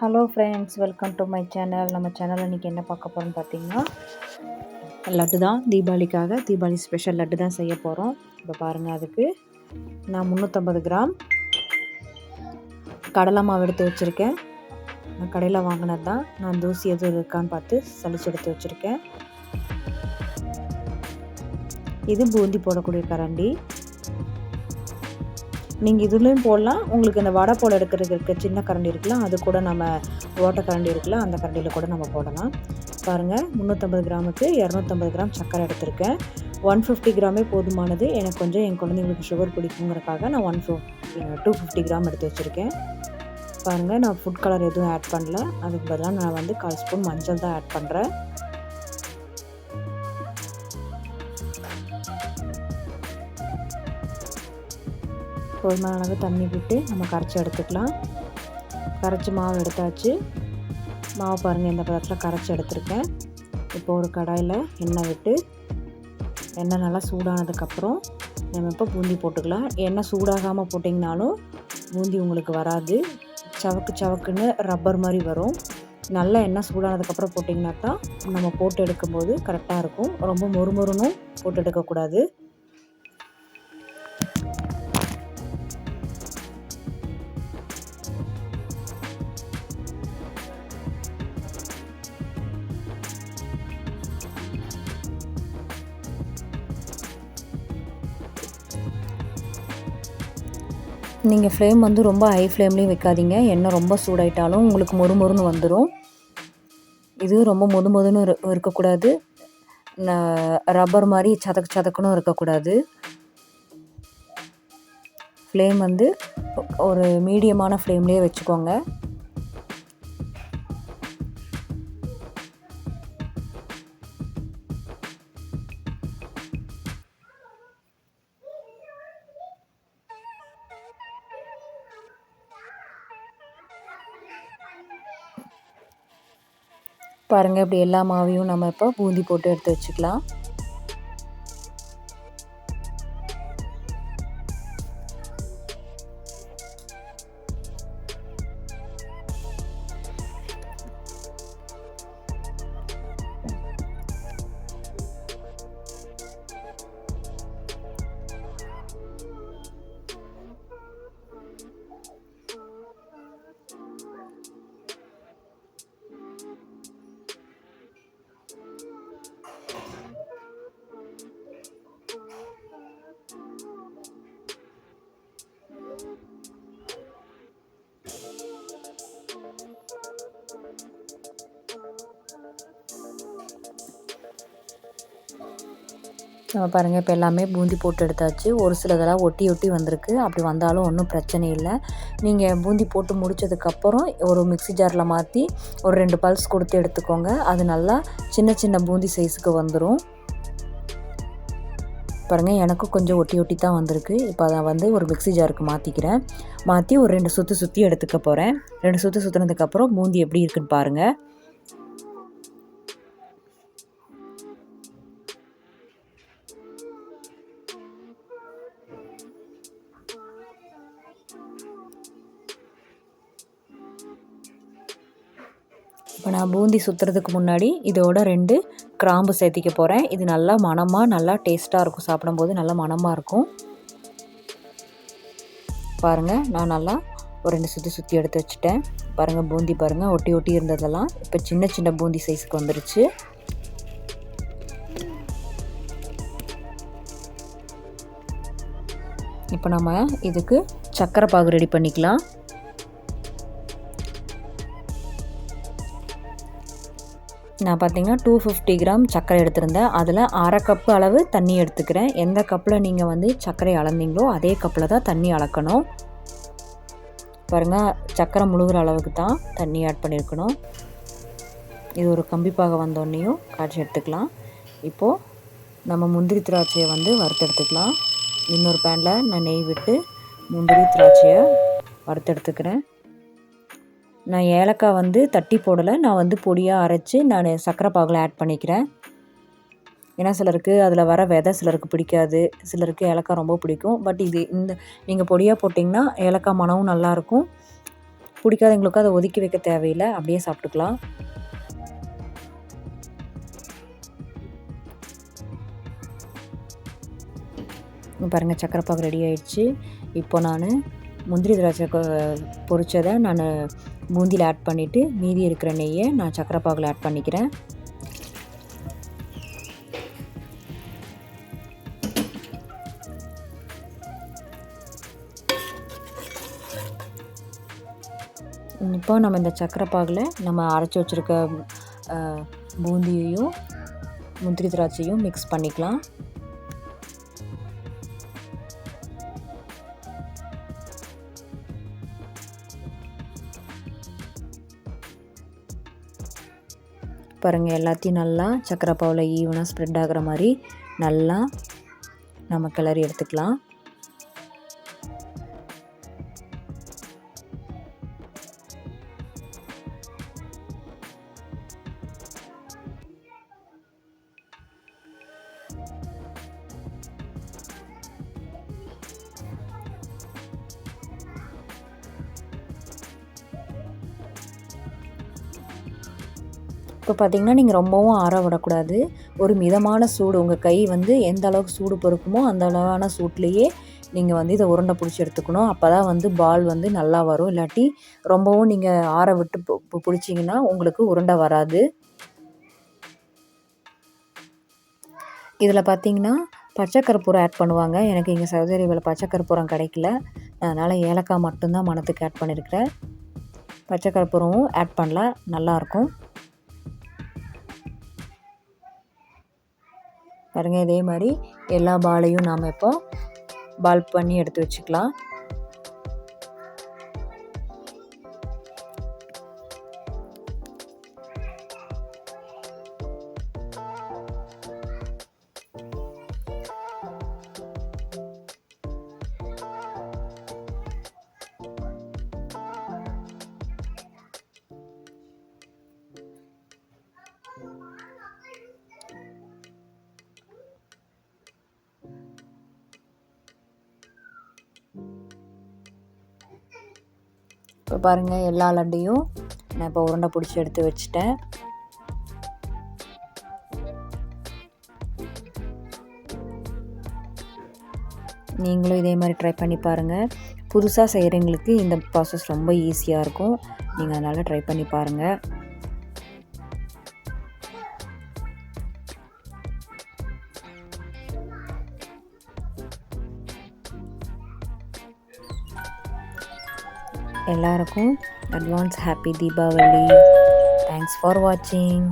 Hello friends, welcome to my channel. நம்ம சேனலில் இன்றைக்கி என்ன பார்க்க போகிறோம்னு பார்த்தீங்கன்னா, லட்டு தான். தீபாவளி ஸ்பெஷல் லட்டு தான் செய்ய போகிறோம். இப்போ பாருங்கள், அதுக்கு நான் 350 கிராம் கடலை மாவு எடுத்து வச்சுருக்கேன். நான் கடையில் வாங்கினது தான். நான் தூசி எதுவும் இருக்கான்னு பார்த்து சலிச்சு எடுத்து வச்சுருக்கேன். இது பூந்தி போடக்கூடிய கரண்டி. நீங்கள் இதுலேயும் போடலாம். உங்களுக்கு இந்த வடை போல் எடுக்கிறதுக்கு சின்ன கரண்டி இருக்குல்ல, அது கூட நம்ம ஓட்டை கரண்டி இருக்குல்ல, அந்த கரண்டியில் கூட நம்ம போடலாம். பாருங்கள், 350 கிராமுக்கு 250 கிராம் சர்க்கரை எடுத்திருக்கேன். 150 கிராமே போதுமானது. எனக்கு கொஞ்சம் என் குழந்தைங்களுக்கு சுகர் பிடிக்குங்கிறக்காக நான் 250 கிராம் எடுத்து வச்சுருக்கேன். பாருங்கள், நான் ஃபுட் கலர் எதுவும் ஆட் பண்ணல. அதுக்கு பதிலாக நான் 1/4 ஸ்பூன் மஞ்சள் தான் ஆட் பண்ணுறேன். போதுமான அளவு தண்ணி விட்டு நம்ம கரைச்சி எடுத்துக்கலாம். கரைச்சி மாவு எடுத்தாச்சு. மாவு பாருங்கள், இந்த பதத்தில் கரைச்சி எடுத்துருக்கேன். இப்போ ஒரு கடாயில் எண்ணெய் விட்டு, எண்ணெய் நல்லா சூடானதுக்கப்புறம் நம்ம இப்போ பூந்தி போட்டுக்கலாம். எண்ணெய் சூடாகாமல் போட்டிங்கனாலும் பூந்தி உங்களுக்கு வராது. சவக்குன்னு ரப்பர் மாதிரி வரும். நல்லா எண்ணெய் சூடானதுக்கப்புறம் போட்டிங்கன்னா தான் நம்ம போட்டு எடுக்கும்போது கரெக்டாக இருக்கும். ரொம்ப மொறுமொறுனும் போட்டு எடுக்கக்கூடாது. நீங்கள் ஃப்ளேம் வந்து ரொம்ப ஹை ஃப்ளேம்லேயும் வைக்காதீங்க. எண்ணெய் ரொம்ப சூடாயிட்டாலும் உங்களுக்கு மொறுமொறுன்னு வந்துடும். இது ரொம்ப மொதுன்னு இருக்கக்கூடாது. ரப்பர் மாதிரி சதக்குன்னு இருக்கக்கூடாது. ஃப்ளேம் வந்து ஒரு மீடியமான ஃப்ளேம்லேயே வச்சுக்கோங்க. பாருங்கள், இப்படி எல்லா மாவையும் நம்ம இப்போ பூந்தி போட்டு எடுத்து வச்சுக்கலாம். நம்ம பாருங்கள், இப்போ எல்லாமே பூந்தி போட்டு எடுத்தாச்சு. ஒரு சிலதெல்லாம் ஒட்டி வந்திருக்கு. அப்படி வந்தாலும் ஒன்றும் பிரச்சனை இல்லை. நீங்கள் பூந்தி போட்டு முடித்ததுக்கப்புறம் ஒரு மிக்ஸி ஜாரில் மாற்றி ஒரு 2 பல்ஸ் கொடுத்து எடுத்துக்கோங்க. அது நல்லா சின்ன பூந்தி சைஸுக்கு வந்துடும். பாருங்கள், எனக்கும் கொஞ்சம் ஒட்டி தான் வந்திருக்கு. இப்போ அதை வந்து ஒரு மிக்ஸி ஜாருக்கு மாற்றி ஒரு 2 சுற்றி எடுத்துக்க போகிறேன். 2 சுற்றினதுக்கப்புறம் பூந்தி எப்படி இருக்குன்னு பாருங்கள். இப்போ நான் பூந்தி சுற்றுறதுக்கு முன்னாடி இதோட 2 கிராம்பு சேர்த்திக்க போகிறேன். இது நல்லா நல்லா டேஸ்ட்டாக இருக்கும். சாப்பிடும்போது நல்லா மணமாக இருக்கும். பாருங்கள், நான் நல்லா ஒரு 2 சுற்றி எடுத்து வச்சுட்டேன். பாருங்கள், பூந்தி பாருங்கள், ஒட்டி இருந்ததெல்லாம் இப்போ சின்ன பூந்தி சைஸுக்கு வந்துருச்சு. இப்போ நம்ம இதுக்கு சர்க்கரை பாகு ரெடி பண்ணிக்கலாம். நான் பார்த்தீங்கன்னா 250 கிராம் சர்க்கரை எடுத்திருந்தேன். அதில் 1/2 கப்பு அளவு தண்ணி எடுத்துக்கிறேன். எந்த கப்பில் நீங்கள் வந்து சர்க்கரை அளந்தீங்களோ அதே கப்பில் தான் தண்ணி அளக்கணும். பாருங்கள், சர்க்கரை முழுகிற அளவுக்கு தான் தண்ணி ஆட் பண்ணியிருக்கணும். இது ஒரு கம்பிப்பாக வந்தோடனையும் காய்ச்சி எடுத்துக்கலாம். இப்போது நம்ம முந்திரி திராட்சையை வந்து வறுத்து எடுத்துக்கலாம். இன்னொரு பேனில் நான் நெய் விட்டு முந்திரி திராட்சையை வறுத்து எடுத்துக்கிறேன். நான் ஏலக்காய் வந்து தட்டி போடலை. நான் வந்து பொடியாக அரைச்சி நான் சர்க்கரை பாகில் ஆட் பண்ணிக்கிறேன். ஏன்னா சிலருக்கு அதில் வர விதை சிலருக்கு பிடிக்காது, சிலருக்கு ஏலக்காய் ரொம்ப பிடிக்கும். பட் நீங்கள் பொடியாக போட்டிங்கன்னா ஏலக்காய் மணமும் நல்லாயிருக்கும். பிடிக்காதவங்களுக்கு அதை ஒதுக்கி வைக்க தேவையில்லை, அப்படியே சாப்பிட்டுக்கலாம். பாருங்கள் சக்கரை பாகு ரெடி ஆயிடுச்சு. இப்போ நான் முந்திரி திராட்சை பொரிச்சதை நான் பூந்தியில் ஆட் பண்ணிவிட்டு மீதி இருக்கிற நெய்யை நான் சக்கரை பாகில் ஆட் பண்ணிக்கிறேன். இப்போ நம்ம இந்த சக்கரை பாகில் நம்ம அரைச்சி வச்சுருக்க பூந்தியையும் முந்திரி திராட்சையும் மிக்ஸ் பண்ணிக்கலாம். பாருங்கள் எல்லாத்தையும் நல்லா சக்கரை பாவில் ஈவனாக ஸ்ப்ரெட் ஆகிற மாதிரி நல்லா நம்ம கிளறி எடுத்துக்கலாம். இப்போ பார்த்திங்கன்னா நீங்கள் ரொம்பவும் ஆற விடக்கூடாது. ஒரு மிதமான சூடு, உங்கள் கை வந்து எந்த அளவுக்கு சூடு பொறுக்குமோ அந்த அளவான சூட்லேயே நீங்கள் வந்து இதை உருண்டை பிடிச்சி எடுத்துக்கணும். அப்போ தான் வந்து பால் வந்து நல்லா வரும். இல்லாட்டி ரொம்பவும் நீங்கள் ஆற விட்டு பிடிச்சிங்கன்னா உங்களுக்கு உருண்டை வராது. இதில் பார்த்திங்கன்னா பச்சை கற்பூரம் ஆட் பண்ணுவாங்க. எனக்கு இங்கே சவுதி அரேபியாவில் பச்சை கற்பூரம் கிடைக்கல, அதனால் ஏலக்காய் மட்டும்தான் மணத்துக்கு ஆட் பண்ணியிருக்கிறேன். பச்சை கற்பூரமும் ஆட் பண்ணல, நல்லாயிருக்கும். பாருங்கள் இதே மாதிரி எல்லா பாலையும் நாம் இப்போ பால் பண்ணி எடுத்து வச்சுக்கலாம். இப்போ பாருங்கள் எல்லா லட்டையும் நான் இப்போ உருண்டை பிடிச்சி எடுத்து வச்சுட்டேன். நீங்களும் இதே மாதிரி ட்ரை பண்ணி பாருங்கள். புதுசாக செய்கிறவங்களுக்கு இந்த ப்ராசஸ் ரொம்ப ஈஸியாக இருக்கும். நீங்கள் அதனால் ட்ரை பண்ணி பாருங்கள். எல்லாருக்கும் advance happy Deepavali. Thanks for வாட்சிங்.